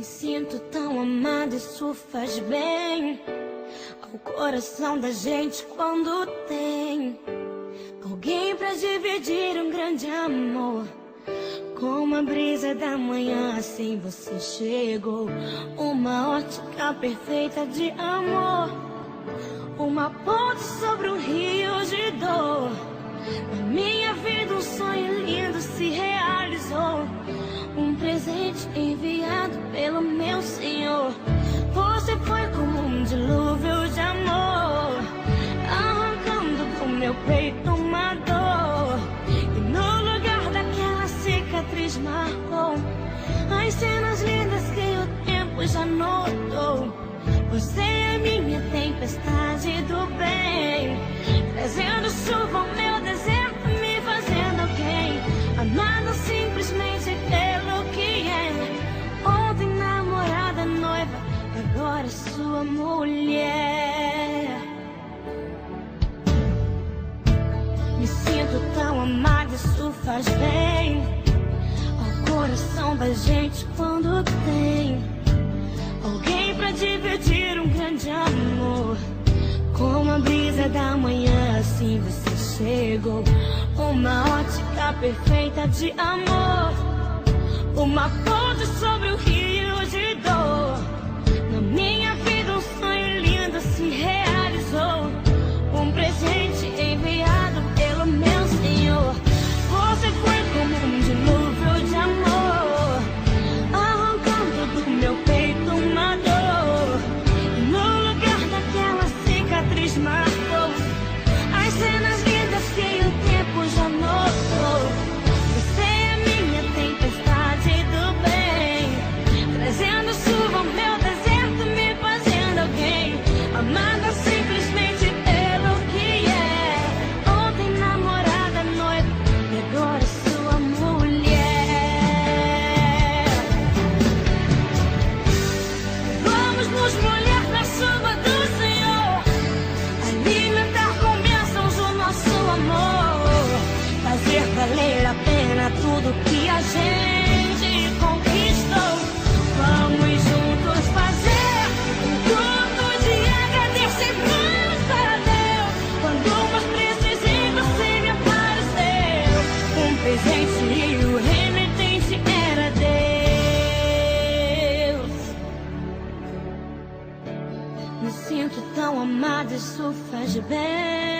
Me sinto tão amada, isso faz bem ao coração da gente quando tem alguém pra dividir um grande amor. Como a brisa da manhã, assim você chegou. Uma ótica perfeita de amor, uma ponte sobre um rio de dor. Na minha vida um sonho lindo se realizou, um presente enviado pelo meu Senhor. Você foi como um dilúvio de amor, arrancando do meu peito uma dor. E no lugar daquela cicatriz marcou as cenas lindas que o tempo já notou. Você é minha tempestade do bem, trazendo chuva ao meu deserto, me fazendo alguém, amado simplesmente pelo que é. Ontem namorada, noiva, agora sua mulher. Me sinto tão amada, isso faz bem ao coração da gente quando tem alguém pra dividir um grande amor. Como a brisa da manhã, assim você chegou. Uma ótica perfeita de amor, uma ponte sobre o rio de dor. Na minha vida um sonho lindo se realizou, um presente enviado pelo meu Senhor. Você foi como um dilúvio de amor, arrancando do meu peito uma dor. E no lugar daquela cicatriz marcou as cenas lindas que o tempo já notou. Você é minha tempestade do bem, trazendo chuva ao meu deserto, me fazendo alguém, amada simplesmente pelo que é. Ontem namorada, noiva, e agora sua mulher. Vamos nos molhar na chuva do Senhor, alimentar com bênçãos o nosso amor, fazer valer a pena tudo que a gente conquistou. Vamos juntos fazer um culto de agradecimentos para Deus. Quando mais precisei, você me apareceu, um presente e o remetente era Deus. Me sinto tão amada, isso faz bem